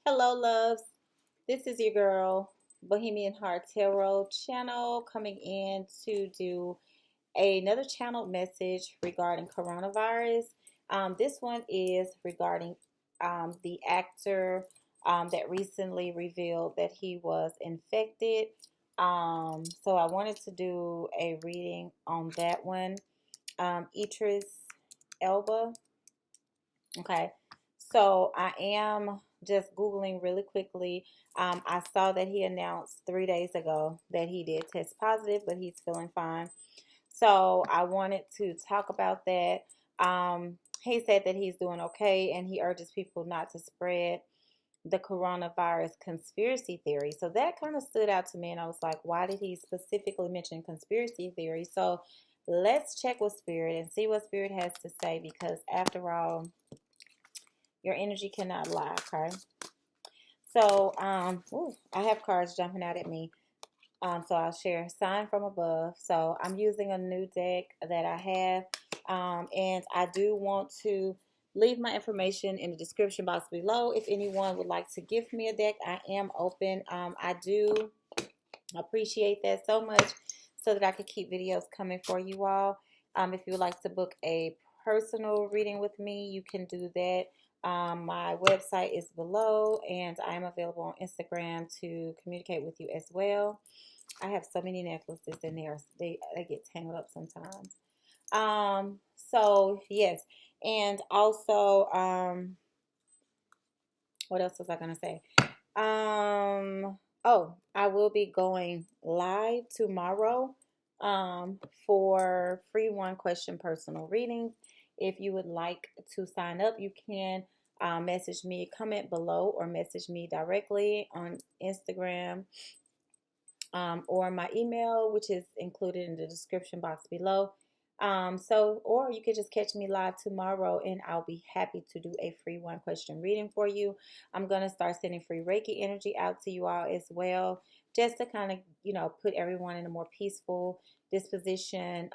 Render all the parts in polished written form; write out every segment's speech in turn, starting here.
Hello, loves. This is your girl, Bohemian Heart Tarot channel, coming in to do another channeled message regarding coronavirus. This one is regarding the actor that recently revealed that he was infected. So I wanted to do a reading on that one. Idris Elba. Okay. So I am just Googling really quickly. I saw that he announced 3 days ago that he did test positive, but he's feeling fine. So I wanted to talk about that. He said that he's doing okay, and he urges people not to spread the coronavirus conspiracy theory. So that kind of stood out to me, and I was like, why did he specifically mention conspiracy theory? So let's check with Spirit and see what Spirit has to say, because after all, your energy cannot lie, okay? So, I have cards jumping out at me. So I'll share sign from above. So I'm using a new deck that I have. And I do want to leave my information in the description box below. If anyone would like to give me a deck, I am open. I do appreciate that so much, so that I could keep videos coming for you all. If you would like to book a personal reading with me, you can do that. My website is below, and I am available on Instagram to communicate with you as well. I have so many necklaces in there. They get tangled up sometimes. So yes. And also, what else was I gonna say? Oh, I will be going live tomorrow for free one question personal readings. If you would like to sign up, you can message me, comment below, or message me directly on Instagram, or my email, which is included in the description box below. Or you could just catch me live tomorrow, and I'll be happy to do a free one question reading for you. I'm going to start sending free Reiki energy out to you all as well, just to kind of, put everyone in a more peaceful disposition,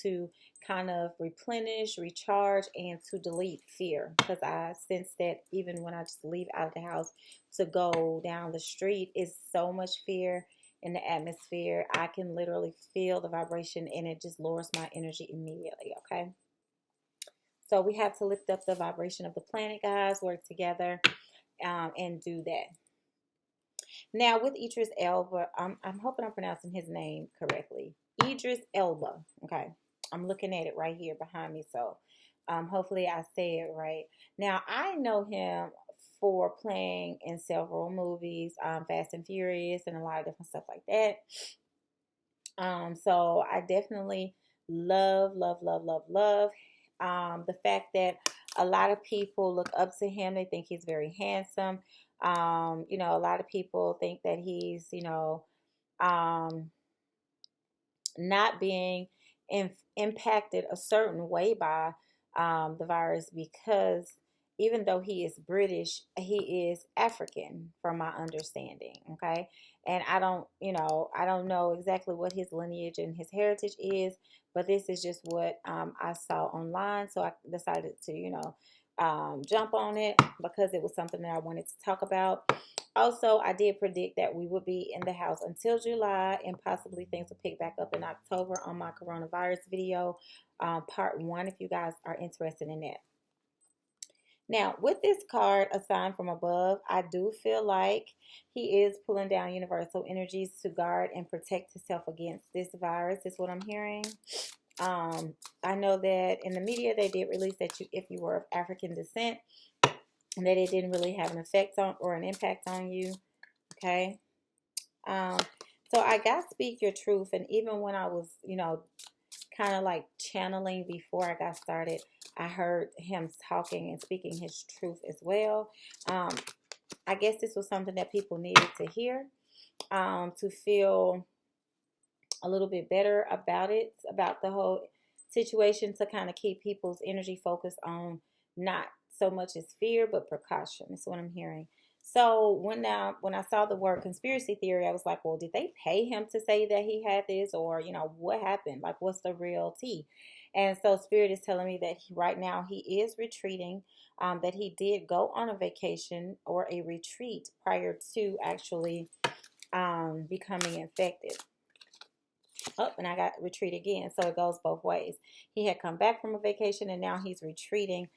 to kind of replenish, recharge, and to delete fear. Because I sense that even when I just leave out of the house to go down the street, is so much fear in the atmosphere. I can literally feel the vibration, and it just lowers my energy immediately. Okay. So we have to lift up the vibration of the planet, guys, work together, and do that. Now with Idris Elba, I'm hoping I'm pronouncing his name correctly. Idris Elba. Okay. I'm looking at it right here behind me. So hopefully I say it right. Now I know him for playing in several movies, Fast and Furious, and a lot of different stuff like that. So I definitely love, love, love, love, love the fact that a lot of people look up to him. They think he's very handsome. A lot of people think that he's, not being impacted a certain way by the virus, because even though he is British, he is African, from my understanding. Okay. And I don't know exactly what his lineage and his heritage is, but this is just what I saw online. So I decided to, jump on it, because it was something that I wanted to talk about. Also, I did predict that we would be in the house until July, and possibly things will pick back up in October on my coronavirus video, part 1, if you guys are interested in that. Now, with this card, A Sign from Above, I do feel like he is pulling down universal energies to guard and protect himself against this virus, is what I'm hearing. I know that in the media, they did release that if you were of African descent, that it didn't really have an effect on or an impact on you. Okay. So I got Speak Your Truth. And even when I was, kind of like channeling before I got started, I heard him talking and speaking his truth as well. I guess this was something that people needed to hear, to feel a little bit better about it, about the whole situation, to kind of keep people's energy focused on not so much as fear, but precaution. That's what I'm hearing. So when I saw the word conspiracy theory, I was like, well, did they pay him to say that he had this, or what happened? Like, what's the real tea? And so Spirit is telling me that right now he is retreating, that he did go on a vacation or a retreat prior to actually becoming infected. Oh, and I got retreat again. So it goes both ways. He had come back from a vacation and now he's retreating.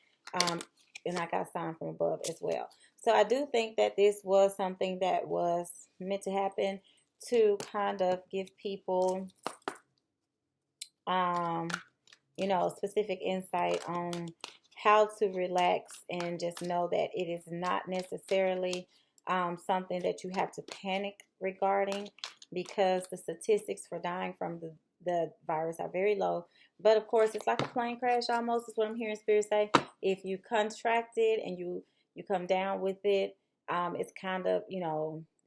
And I got sign from above as well. So I do think that this was something that was meant to happen to kind of give people, specific insight on how to relax and just know that it is not necessarily something that you have to panic regarding, because the statistics for dying from the virus are very low. But of course, it's like a plane crash almost, is what I'm hearing Spirit say. If you contract it and you come down with it, it's kind of,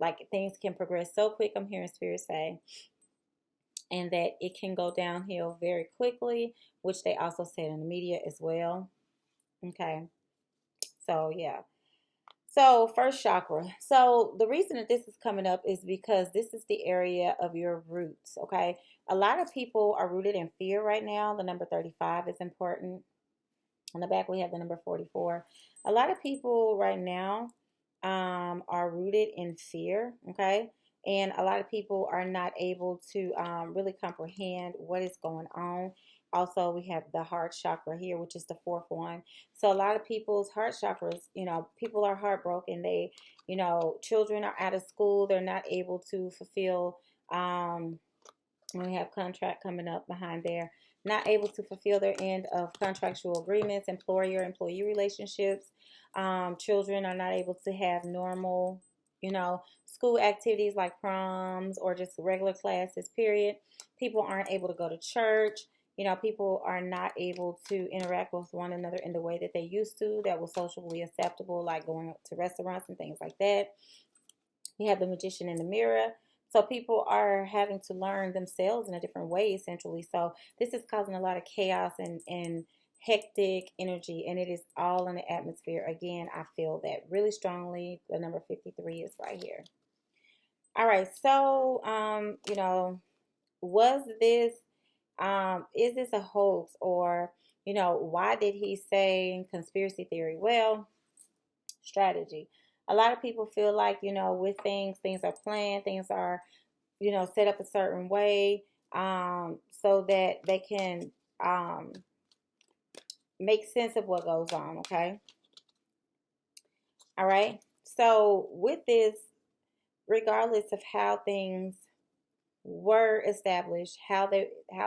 like things can progress so quick, I'm hearing Spirit say, and that it can go downhill very quickly, which they also said in the media as well. Okay. So, yeah. So, first chakra. So, the reason that this is coming up is because this is the area of your roots. Okay. A lot of people are rooted in fear right now. The number 35 is important. On the back, we have the number 44. A lot of people right now are rooted in fear. Okay. And a lot of people are not able to really comprehend what is going on. Also, we have the heart chakra here, which is the fourth one. So a lot of people's heart chakras, people are heartbroken. They, children are out of school. They're not able to fulfill, we have contract coming up behind there, not able to fulfill their end of contractual agreements, employer-employee relationships. Children are not able to have normal, school activities like proms or just regular classes, period. People aren't able to go to church. People are not able to interact with one another in the way that they used to, that was socially acceptable, like going to restaurants and things like that. We have the Magician in the mirror. So people are having to learn themselves in a different way, essentially. So this is causing a lot of chaos and hectic energy, and it is all in the atmosphere. Again, I feel that really strongly. The number 53 is right here. All right. So, was this, is this a hoax, or, why did he say conspiracy theory? Well, strategy. A lot of people feel like, with things are planned, things are, set up a certain way, so that they can make sense of what goes on. Okay. All right. So with this, regardless of how things were established, how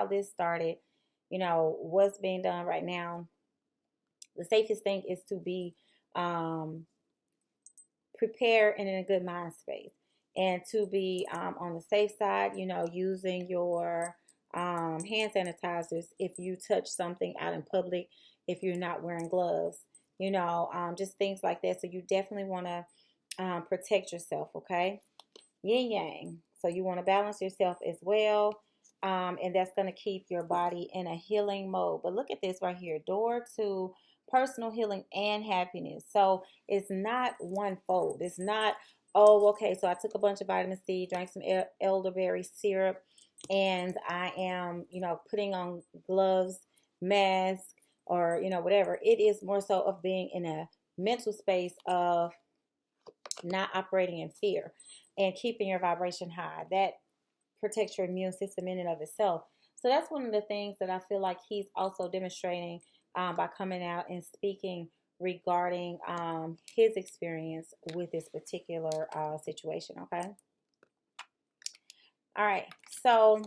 this started, what's being done right now, the safest thing is to be prepared and in a good mind space, and to be on the safe side, using your hand sanitizers if you touch something out in public, if you're not wearing gloves, just things like that. So you definitely want to protect yourself. Okay. Yin yang. So you want to balance yourself as well. And that's going to keep your body in a healing mode. But look at this right here. Door to personal healing and happiness. So it's not one fold. It's not, oh, okay, so I took a bunch of vitamin C, drank some elderberry syrup, and I am, putting on gloves, mask, or, whatever. It is more so of being in a mental space of not operating in fear and keeping your vibration high. That protects your immune system in and of itself. So that's one of the things that I feel like he's also demonstrating by coming out and speaking regarding his experience with this particular situation. Okay. All right. So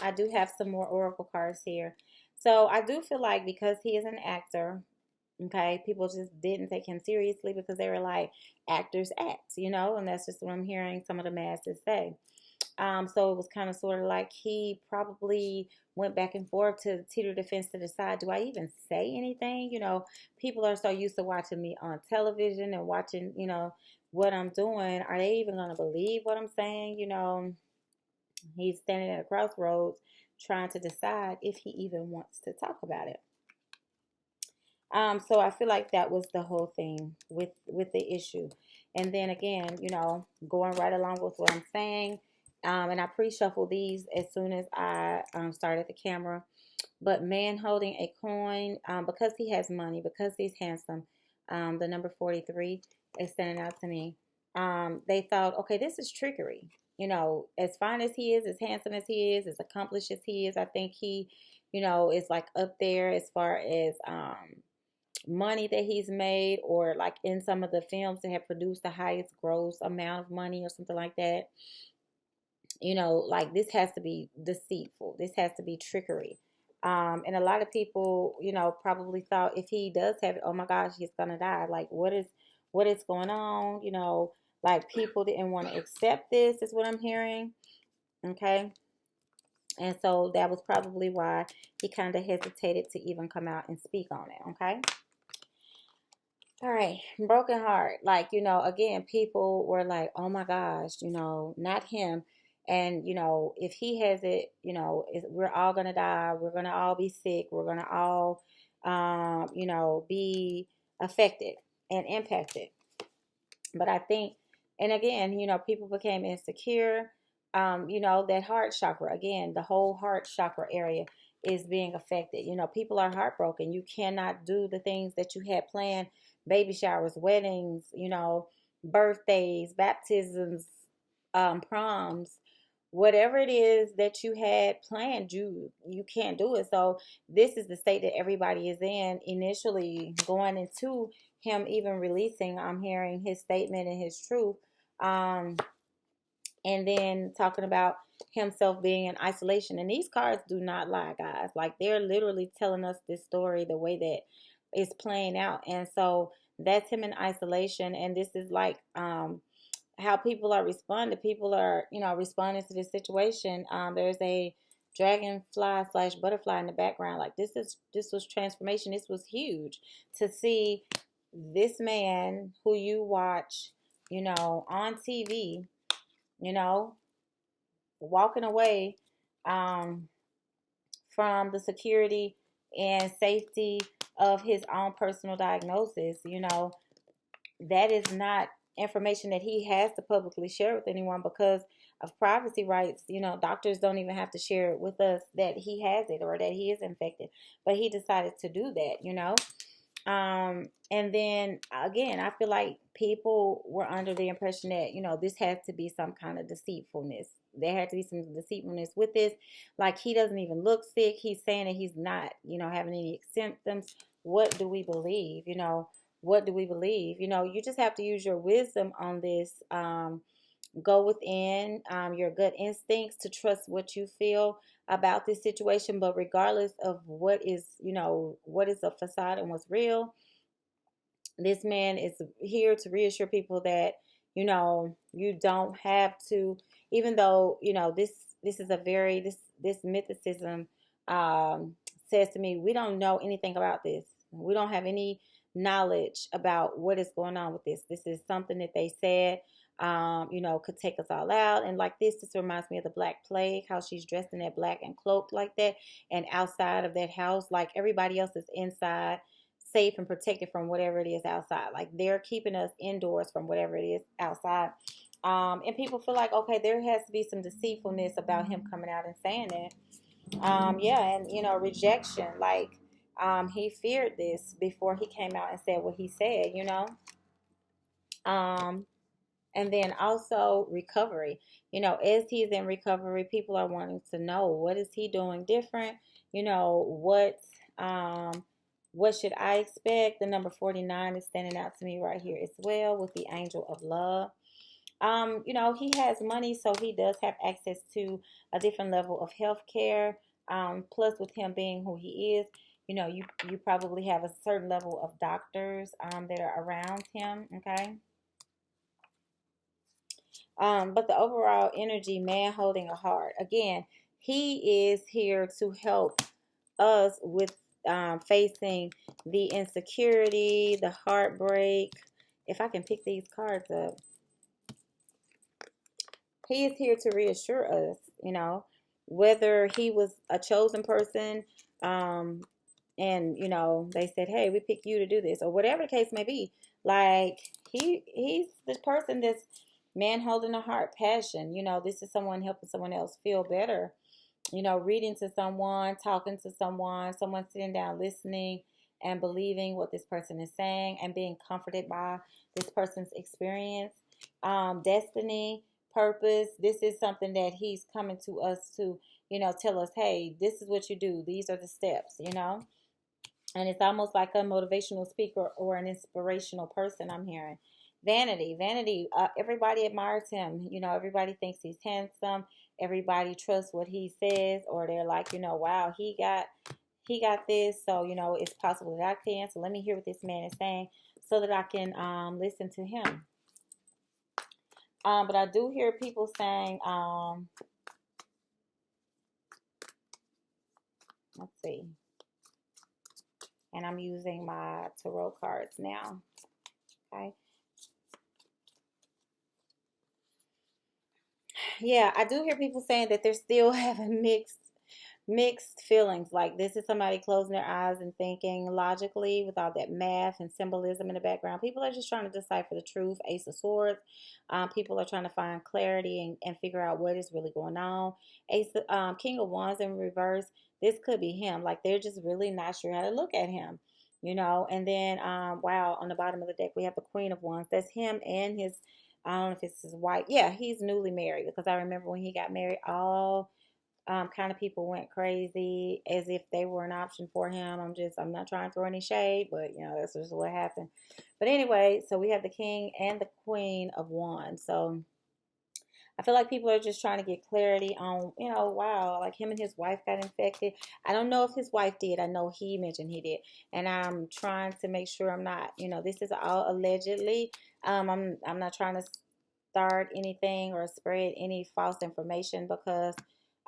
I do have some more oracle cards here. So I do feel like because he is an actor, okay, people just didn't take him seriously because they were like, actors act, and that's just what I'm hearing some of the masses say. So it was kind of sort of like he probably went back and forth to teeter the fence to decide, do I even say anything? People are so used to watching me on television and watching, what I'm doing. Are they even going to believe what I'm saying? He's standing at a crossroads trying to decide if he even wants to talk about it. So I feel like that was the whole thing with the issue. And then again, going right along with what I'm saying. And I pre-shuffled these as soon as I started the camera. But man holding a coin, because he has money, because he's handsome, the number 43 is standing out to me. They thought, okay, this is trickery. As fine as he is, as handsome as he is, as accomplished as he is, I think he, is like up there as far as money that he's made, or like in some of the films that have produced the highest gross amount of money or something like that. Like this has to be deceitful. This has to be trickery. And a lot of people, probably thought if he does have it, oh my gosh, he's gonna die. Like what is going on? Like people didn't want to accept this, is what I'm hearing. Okay. And so that was probably why he kind of hesitated to even come out and speak on it. Okay. All right, broken heart. Like, again, people were like, oh my gosh, not him. And, if he has it, we're all going to die. We're going to all be sick. We're going to all, be affected and impacted. But I think, and again, people became insecure. That heart chakra, again, the whole heart chakra area is being affected. People are heartbroken. You cannot do the things that you had planned: baby showers, weddings, birthdays, baptisms, proms, whatever it is that you had planned, you can't do it. So this is the state that everybody is in initially going into him even releasing, I'm hearing his statement and his truth. And then talking about himself being in isolation. And these cards do not lie, guys. Like, they're literally telling us this story the way that it's playing out. And so that's him in isolation. And this is like how people are responding. People are, responding to this situation. There's a dragonfly / butterfly in the background. Like, this was transformation. This was huge to see this man who you watch, on TV, walking away from the security and safety of his own personal diagnosis. That is not information that he has to publicly share with anyone because of privacy rights. Doctors don't even have to share it with us that he has it or that he is infected, but he decided to do that. And then again, I feel like people were under the impression that, this has to be some kind of deceitfulness. There had to be some deceitfulness with this. Like, he doesn't even look sick. He's saying that he's not, having any symptoms. What do we believe? What do we believe? You just have to use your wisdom on this. Go within your gut instincts to trust what you feel about this situation. But regardless of what is a facade and what's real, this man is here to reassure people that you don't have to, even though this is a very this mythicism says to me, we don't know anything about this. We don't have any knowledge about what is going on with this. This is something that they said could take us all out. And like this reminds me of the Black Plague, how she's dressed in that black and cloaked like that. And outside of that house, like everybody else is inside, safe and protected from whatever it is outside. Like, they're keeping us indoors from whatever it is outside. And people feel like, okay, there has to be some deceitfulness about him coming out and saying that. Yeah, and rejection. Like, he feared this before he came out and said what he said, And then also recovery. As he's in recovery, people are wanting to know, what is he doing different? What should I expect? The number 49 is standing out to me right here as well, with the angel of love. He has money, so he does have access to a different level of health care. Plus, with him being who he is, you probably have a certain level of doctors that are around him. Okay. But the overall energy, man holding a heart. Again, he is here to help us with facing the insecurity, the heartbreak. If I can pick these cards up. He is here to reassure us, whether he was a chosen person, and, they said, hey, we picked you to do this, or whatever the case may be. Like, he's the person that's man holding a heart, passion. This is someone helping someone else feel better. reading to someone, talking to someone sitting down listening and believing what this person is saying and being comforted by this person's experience. Destiny, purpose. This is something that he's coming to us to, tell us, hey, this is what you do. These are the steps. And it's almost like a motivational speaker or an inspirational person I'm hearing. Vanity. Everybody admires him. Everybody thinks he's handsome. Everybody trusts what he says, or they're like, wow, he got this, so it's possible that I can. So let me hear what this man is saying, so that I can listen to him. But I do hear people saying, let's see, and I'm using my tarot cards now. Okay. Yeah, I do hear people saying that they're still having mixed feelings. Like, this is somebody closing their eyes and thinking logically with all that math and symbolism in the background. People are just trying to decipher the truth. Ace of Swords. People are trying to find clarity and figure out what is really going on. King of Wands in reverse. This could be him. Like, they're just really not sure how to look at him. And then, wow, on the bottom of the deck, we have the Queen of Wands. That's him and his, I don't know if it's his wife. Yeah, he's newly married, because I remember when he got married, all kind of people went crazy as if they were an option for him. I'm not trying to throw any shade, but that's just what happened. But anyway, so we have the King and the Queen of Wands. So I feel like people are just trying to get clarity on, wow, like him and his wife got infected. I don't know if his wife did. I know he mentioned he did. And I'm trying to make sure I'm not, this is all allegedly. I'm not trying to start anything or spread any false information, because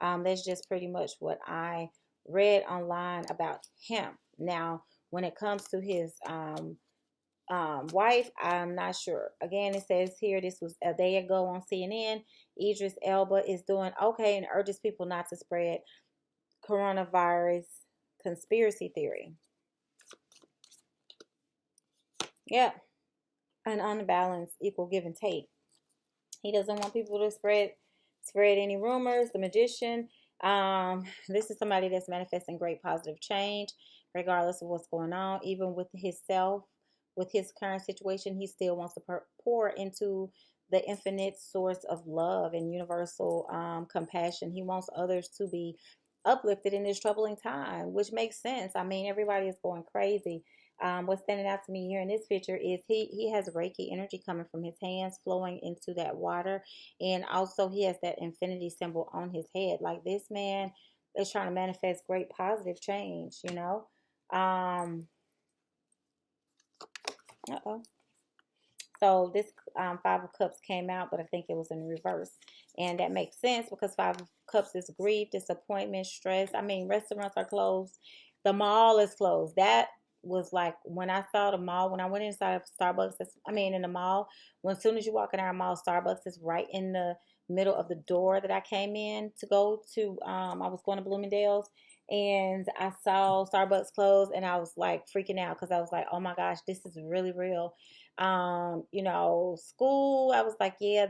that's just pretty much what I read online about him. Now, when it comes to his wife, I'm not sure. Again, it says here, this was a day ago on CNN. Idris Elba is doing okay and urges people not to spread coronavirus conspiracy theory. Yeah, an unbalanced equal give and take. He doesn't want people to spread any rumors. The Magician. This is somebody that's manifesting great positive change, regardless of what's going on. Even with himself, with his current situation, he still wants to pour into the infinite source of love and universal compassion. He wants others to be uplifted in this troubling time, which makes sense. I mean, everybody is going crazy. What's standing out to me here in this picture is he has Reiki energy coming from his hands flowing into that water, and also he has that infinity symbol on his head. Like, this man is trying to manifest great positive change. So this Five of Cups came out, but I think it was in reverse. And that makes sense, because Five of Cups is grief, disappointment, stress. I mean, restaurants are closed. The mall is closed. That was like, when I saw the mall, when I went inside of Starbucks, in the mall, as soon as you walk in our mall, Starbucks is right in the middle of the door that I came in to go to. I was going to Bloomingdale's, and I saw Starbucks closed, and I was like freaking out, because I was like, oh my gosh, this is really real. School, I was like, yeah,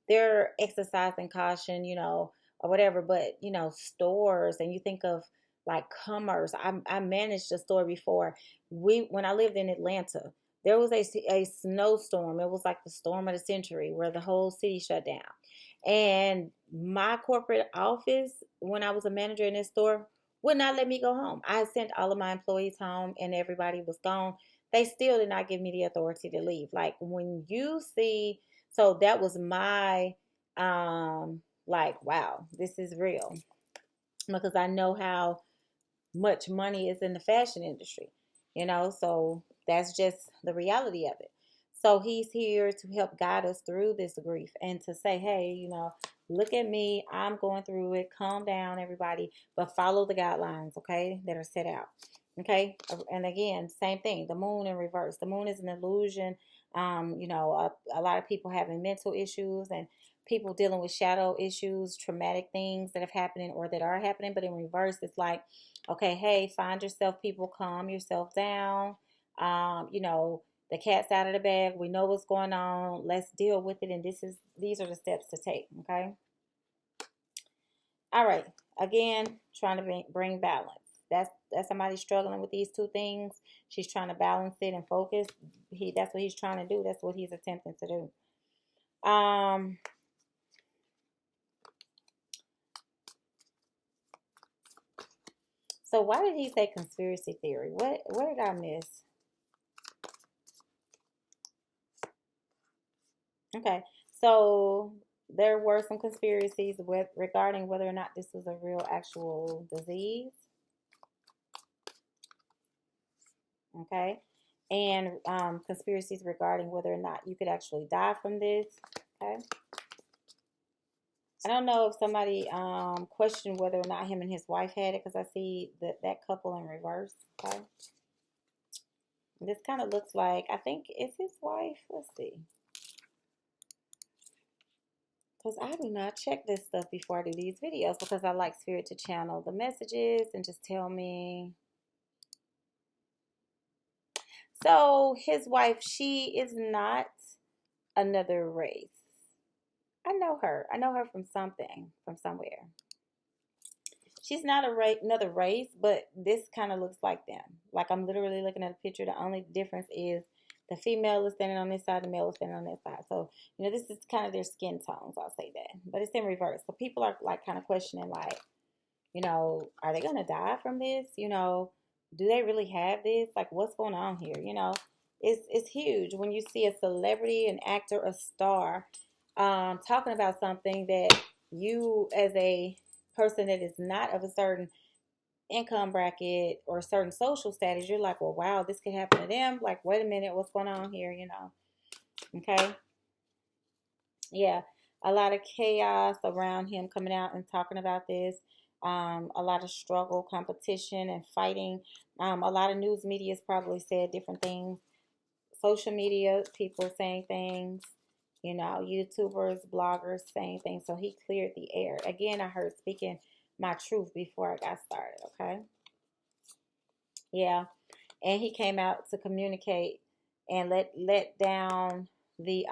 they're exercising caution, or whatever. But, stores, and you think of like commerce. I managed a store before. When I lived in Atlanta, there was a snowstorm. It was like the storm of the century, where the whole city shut down. And my corporate office, when I was a manager in this store, would not let me go home. I sent all of my employees home, and everybody was gone. They still did not give me the authority to leave. Like, when you see, so that was my, like, wow, this is real, because I know how much money is in the fashion industry, so that's just the reality of it. So he's here to help guide us through this grief, and to say, hey, look at me, I'm going through it, calm down, everybody, but follow the guidelines, okay, that are set out. Okay. And again, same thing, the moon in reverse. The moon is an illusion. A lot of people having mental issues, and people dealing with shadow issues, traumatic things that have happened or that are happening. But in reverse, it's like, okay, hey, find yourself, people, calm yourself down. The cat's out of the bag. We know what's going on. Let's deal with it. And these are the steps to take. Okay. All right. Again, trying to bring balance. That's somebody struggling with these two things. She's trying to balance it and focus. That's what he's trying to do. That's what he's attempting to do. Um. So why did he say conspiracy theory? What did I miss? Okay. So there were some conspiracies regarding whether or not this was a real actual disease. Okay. And conspiracies regarding whether or not you could actually die from this. Okay. I don't know if somebody questioned whether or not him and his wife had it, because I see that couple in reverse. Okay. This kind of looks like, I think it's his wife. Let's see. Because I do not check this stuff before I do these videos, because I like Spirit to channel the messages and just tell me. So his wife, she is not another race. I know her. I know her from something, from somewhere. She's not another race, but this kind of looks like them. Like, I'm literally looking at a picture. The only difference is the female is standing on this side, the male is standing on that side. So, this is kind of their skin tones. I'll say that. But it's in reverse. So people are like kind of questioning, like, are they going to die from this? Do they really have this? Like, what's going on here? It's huge when you see a celebrity, an actor, a star, talking about something that you, as a person that is not of a certain income bracket or a certain social status, you're like, well, wow, this could happen to them. Like, wait a minute, what's going on here? Okay. Yeah, a lot of chaos around him coming out and talking about this. A lot of struggle, competition, and fighting. A lot of news media has probably said different things. Social media, people saying things. YouTubers, bloggers saying things. So he cleared the air. Again, I heard speaking my truth before I got started. Okay. Yeah. And he came out to communicate and let down the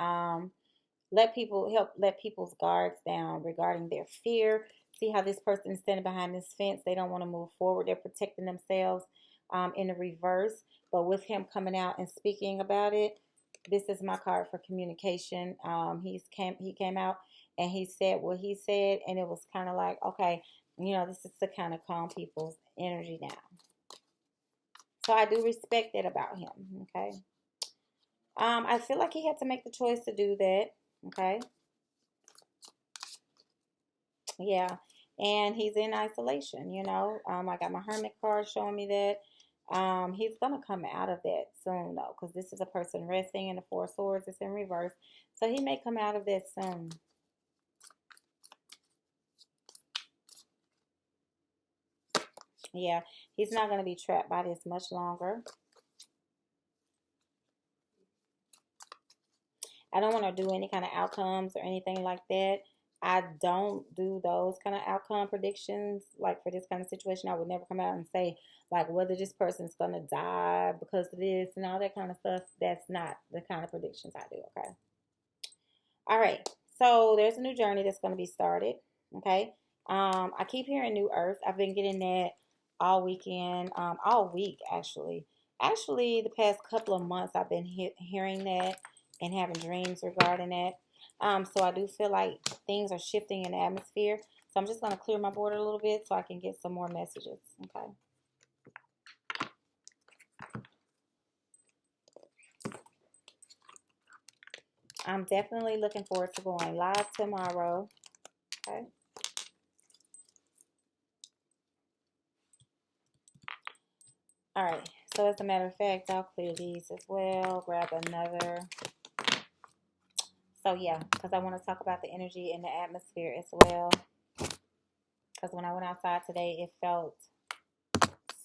let people's guards down regarding their fear. See how this person is standing behind this fence. They don't want to move forward. They're protecting themselves in the reverse. But with him coming out and speaking about it, this is my card for communication. He came out and he said what he said, and it was kind of like, okay, this is to kind of calm people's energy down. So I do respect that about him. Okay. I feel like he had to make the choice to do that. Okay. Yeah. And he's in isolation, I got my hermit card showing me that. He's going to come out of that soon, though, because this is a person resting in the Four of Swords. It's in reverse. So he may come out of that soon. Yeah. He's not going to be trapped by this much longer. I don't want to do any kind of outcomes or anything like that. I don't do those kind of outcome predictions. Like, for this kind of situation, I would never come out and say, like, whether this person's going to die because of this and all that kind of stuff. That's not the kind of predictions I do, okay? All right. So there's a new journey that's going to be started, okay? I keep hearing New Earth. I've been getting that all weekend, all week, actually. Actually, the past couple of months, I've been hearing that and having dreams regarding that. So I do feel like things are shifting in the atmosphere. So I'm just going to clear my board a little bit so I can get some more messages. Okay. I'm definitely looking forward to going live tomorrow. Okay. All right. So as a matter of fact, I'll clear these as well. Grab another. So yeah, because I want to talk about the energy in the atmosphere as well. Because when I went outside today, it felt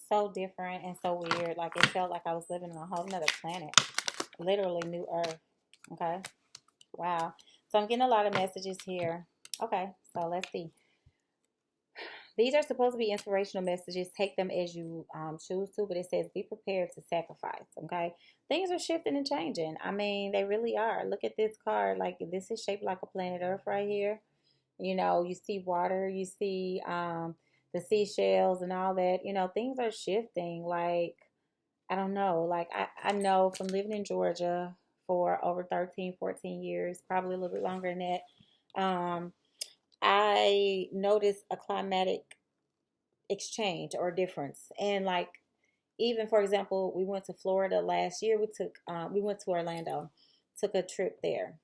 so different and so weird. Like, it felt like I was living on a whole nother planet. Literally New Earth. Okay. Wow. So I'm getting a lot of messages here. Okay. So let's see. These are supposed to be inspirational messages. Take them as you choose to, but it says be prepared to sacrifice, okay? Things are shifting and changing. I mean, they really are. Look at this card. Like, this is shaped like a planet Earth right here. You know, you see water, you see the seashells and all that. You know, things are shifting. Like, I don't know. Like, I know from living in Georgia for over 13, 14 years, probably a little bit longer than that. I noticed a climatic exchange or difference. And like, even for example, we went to Florida last year. We went to Orlando, took a trip there.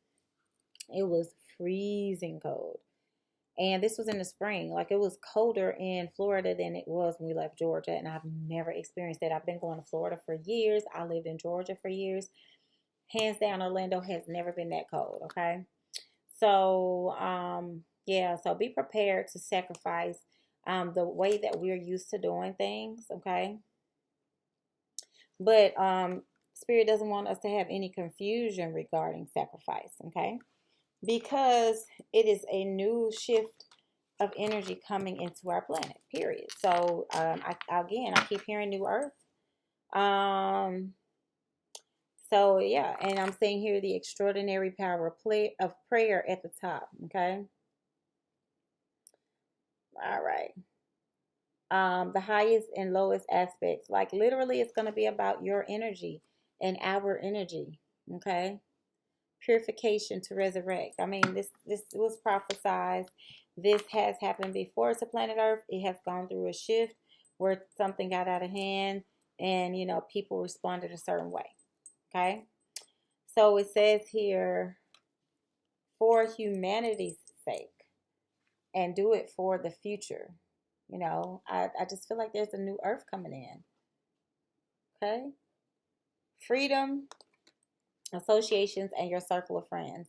It was freezing cold. And this was in the spring. Like, it was colder in Florida than it was when we left Georgia. And I've never experienced that. I've been going to Florida for years. I lived in Georgia for years. Hands down, Orlando has never been that cold. Okay. So, yeah, so be prepared to sacrifice the way that we're used to doing things. Okay. But Spirit doesn't want us to have any confusion regarding sacrifice. Okay. Because it is a new shift of energy coming into our planet, period. So I keep hearing new earth. So yeah, and I'm saying here the extraordinary power of prayer at the top. Okay. All right. The highest and lowest aspects, like literally it's going to be about your energy and our energy. Okay. Purification to resurrect. I mean, this was prophesied. This has happened before to planet Earth. It has gone through a shift where something got out of hand, and you know, people responded a certain way. Okay, so it says here, for humanity's sake, and do it for the future. You know, I just feel like there's a new Earth coming in. Okay, freedom, associations, and your circle of friends.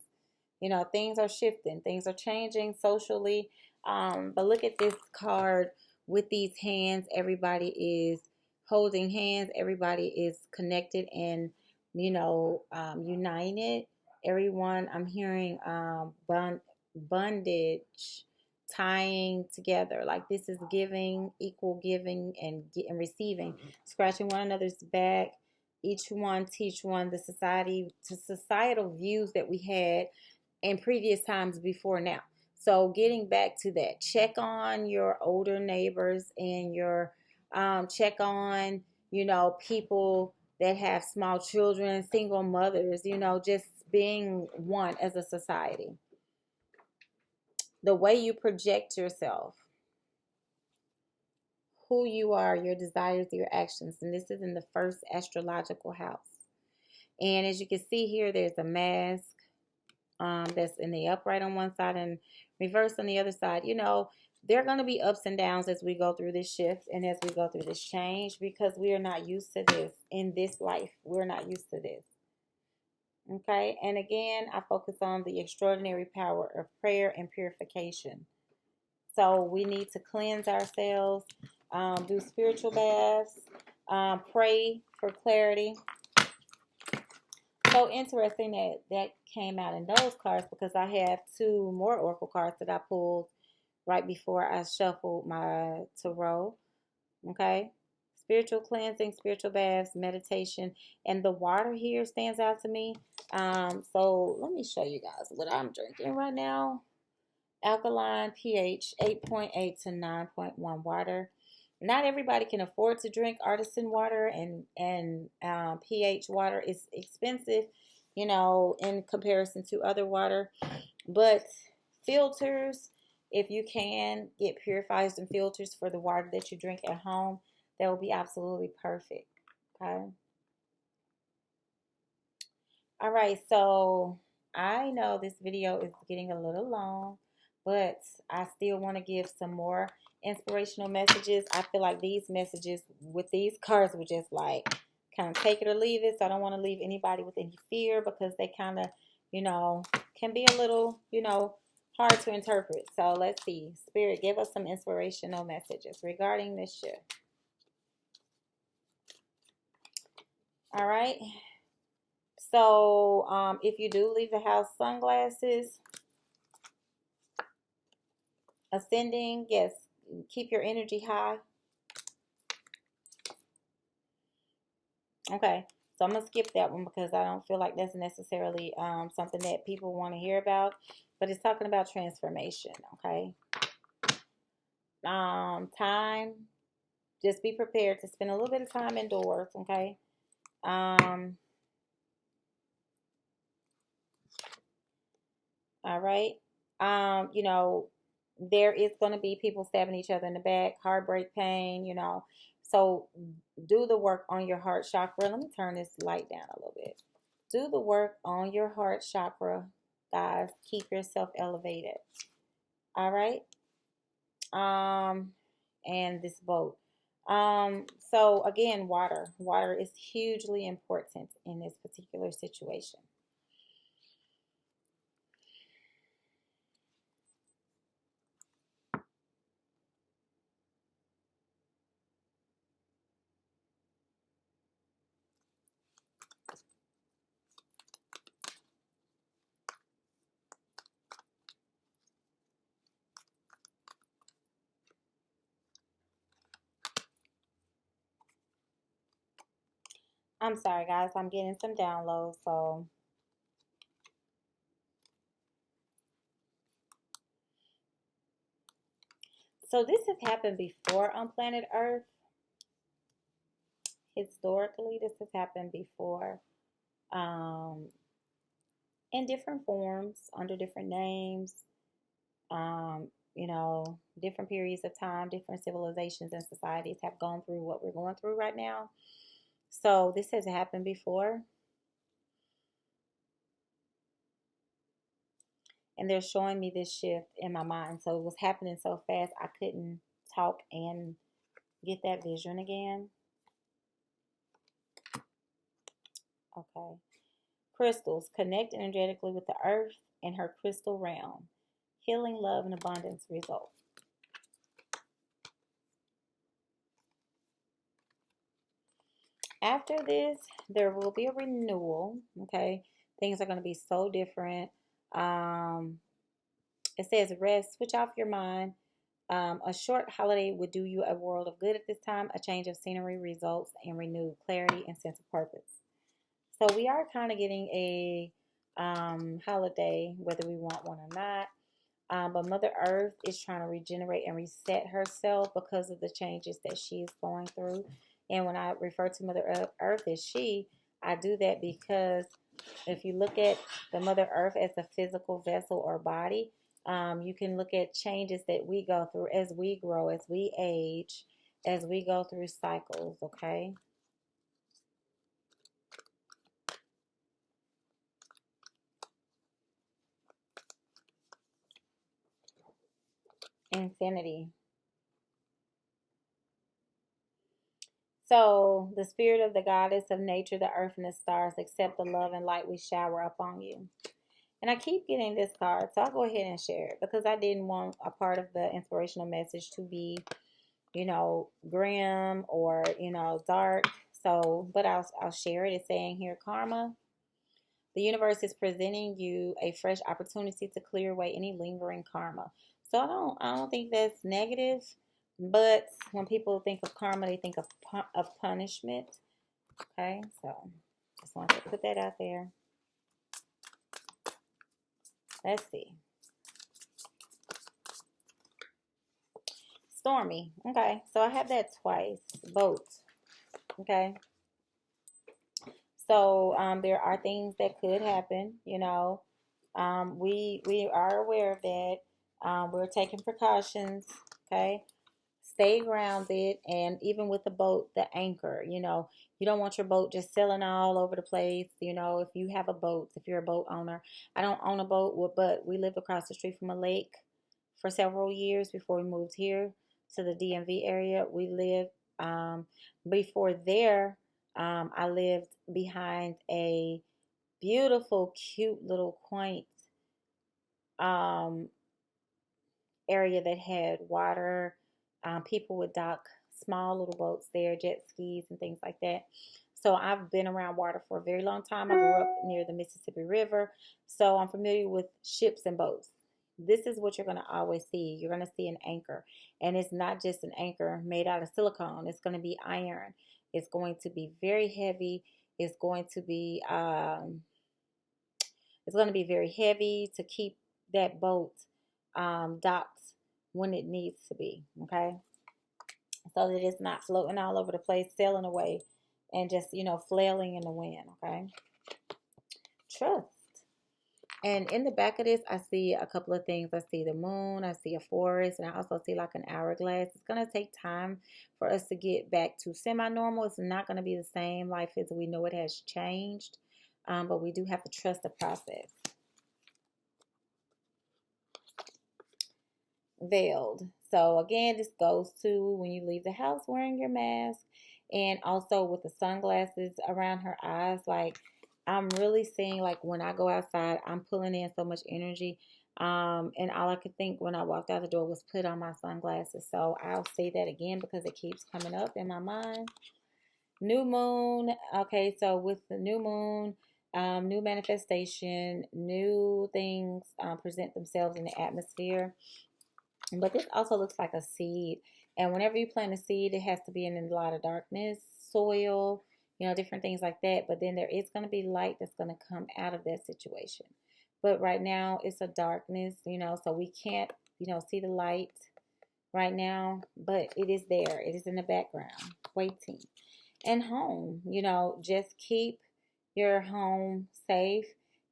You know, things are shifting, things are changing socially. But look at this card with these hands. Everybody is holding hands. Everybody is connected and, you know, united. Everyone, I'm hearing bondage, tying together. Like, this is giving, equal giving and receiving, scratching one another's back. Each one teach one. The societal views that we had in previous times before now. So getting back to that, check on your older neighbors and your check on, you know, people that have small children, single mothers, you know, just being one as a society. The way you project yourself, who you are, your desires, your actions. And this is in the first astrological house. And as you can see here, there's a mask. That's in the upright on one side and reverse on the other side. You know, there are going to be ups and downs as we go through this shift and as we go through this change, because we are not used to this in this life. We're not used to this. Okay. And again, I focus on the extraordinary power of prayer and purification. So we need to cleanse ourselves, do spiritual baths, pray for clarity. So interesting that came out in those cards, because I have two more oracle cards that I pulled right before I shuffled my tarot. Okay. Spiritual cleansing, spiritual baths, meditation, and the water here stands out to me. So let me show you guys what I'm drinking right now. Alkaline pH 8.8 to 9.1 water. Not everybody can afford to drink artisan water, and pH water is expensive, you know, in comparison to other water. But filters, if you can get purifiers and filters for the water that you drink at home, that will be absolutely perfect. Okay. All right, so I know this video is getting a little long, but I still want to give some more inspirational messages. I feel like these messages with these cards were just like kind of take it or leave it. So I don't want to leave anybody with any fear, because they kind of, you know, can be a little, you know, hard to interpret. So let's see. Spirit, give us some inspirational messages regarding this shift. All right. So if you do leave the house, sunglasses, ascending, yes, keep your energy high. Okay, so I'm going to skip that one because I don't feel like that's necessarily something that people want to hear about. but it's talking about transformation, okay? Time, just be prepared to spend a little bit of time indoors, okay? All right. You know, there is going to be people stabbing each other in the back, heartbreak, pain, you know. So do the work on your heart chakra. Let me turn this light down a little bit. Do the work on your heart chakra, guys. Keep yourself elevated. All right. Um, and this boat. So again, water. Water is hugely important in this particular situation. I'm sorry, guys. I'm getting some downloads, so this has happened before on planet Earth. Historically, this has happened before, um, in different forms, under different names, you know, different periods of time, different civilizations and societies have gone through what we're going through right now. So this has happened before. And they're showing me this shift in my mind. So it was happening so fast, I couldn't talk and get that vision again. Okay. Crystals connect energetically with the earth and her crystal realm. Healing, love, and abundance result. After this, there will be a renewal. Okay. Things are going to be so different. Um, it says rest, switch off your mind. A short holiday would do you a world of good at this time. A change of scenery results in renewed clarity and sense of purpose. So we are kind of getting a holiday, whether we want one or not. But Mother Earth is trying to regenerate and reset herself because of the changes that she is going through. And when I refer to Mother Earth as she, I do that because if you look at the Mother Earth as a physical vessel or body, you can look at changes that we go through as we grow, as we age, as we go through cycles, okay? Infinity. So, the spirit of the goddess of nature, the earth, and the stars accept the love and light we shower upon you. And I keep getting this card, so I'll go ahead and share it because I didn't want a part of the inspirational message to be, you know, grim or, you know, dark. So, but I'll share it. It's saying here, karma. The universe is presenting you a fresh opportunity to clear away any lingering karma. So I don't think that's negative, but when people think of karma, they think of punishment. Okay, so just wanted to put that out there. Let's see. Stormy. Okay, so I have that twice. Boat. Okay. So there are things that could happen. You know, we are aware of that. We're taking precautions. Okay. Stay grounded, and even with the boat, the anchor, you know, you don't want your boat just sailing all over the place. You know, if you have a boat, if you're a boat owner, I don't own a boat, but we lived across the street from a lake for several years before we moved here to the DMV area. We lived before there. I lived behind a beautiful, cute little quaint um, area that had water. People would dock small little boats there, jet skis and things like that. So I've been around water for a very long time. I grew up near the Mississippi River, so I'm familiar with ships and boats. This is what you're going to always see. You're going to see an anchor, and it's not just an anchor made out of silicone. It's going to be iron. It's going to be very heavy. It's going to be very heavy to keep that boat docked when it needs to be, okay? So that it's not floating all over the place, sailing away, and just, flailing in the wind, okay? Trust. And in the back of this, I see a couple of things. I see the moon, I see a forest, and I also see like an hourglass. It's going to take time for us to get back to semi-normal. It's not going to be the same. Life as we know it has changed, but we do have to trust the process. Veiled. So again, this goes to when you leave the house wearing your mask, and also with the sunglasses around her eyes. Like, I'm really seeing, like, when I go outside, I'm pulling in so much energy. And all I could think when I walked out the door was put on my sunglasses. So I'll say that again because it keeps coming up in my mind. New moon. Okay, so with the new moon, new manifestation, new things present themselves in the atmosphere. But this also looks like a seed. And whenever you plant a seed, it has to be in a lot of darkness, soil, different things like that. But then there is going to be light that's going to come out of that situation. But right now, it's a darkness, so we can't, see the light right now. But it is there. It is in the background, waiting. And home, just keep your home safe.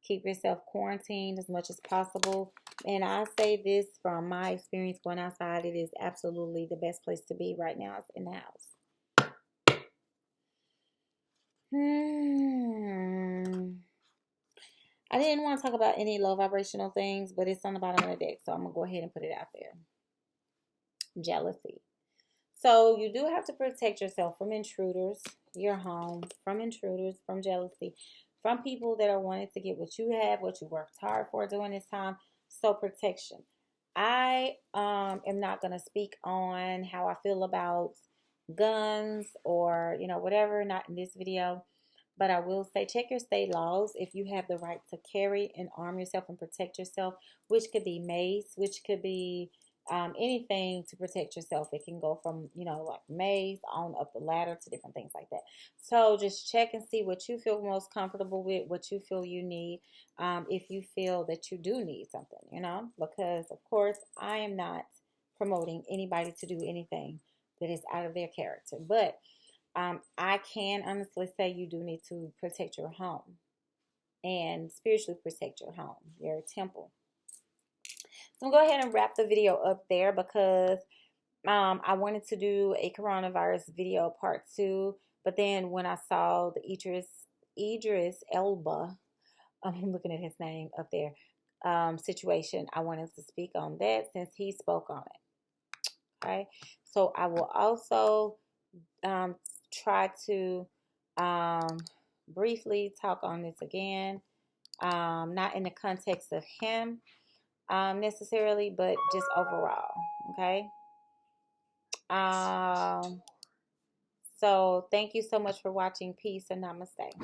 Keep yourself quarantined as much as possible. And I say this from my experience going outside, it is absolutely the best place to be right now is in the house. I didn't want to talk about any low vibrational things, but it's on the bottom of the deck, so I'm going to go ahead and put it out there. Jealousy. So you do have to protect yourself from intruders, your home, from intruders, from jealousy, from people that are wanting to get what you have, what you worked hard for during this time. So protection. I am not going to speak on how I feel about guns or, whatever, not in this video. But I will say check your state laws if you have the right to carry and arm yourself and protect yourself, which could be mace, which could be anything to protect yourself. It can go from, like mace on up the ladder to different things like that. So just check and see what you feel most comfortable with, what you feel you need, if you feel that you do need something, because of course I am not promoting anybody to do anything that is out of their character. But I can honestly say you do need to protect your home and spiritually protect your home, your temple. So I'm going to go ahead and wrap the video up there because I wanted to do a coronavirus video part 2. But then when I saw the Idris Elba, I'm looking at his name up there, situation, I wanted to speak on that since he spoke on it. Okay. So I will also try to briefly talk on this again, not in the context of him necessarily, but just overall. Okay. So thank you so much for watching. Peace and namaste.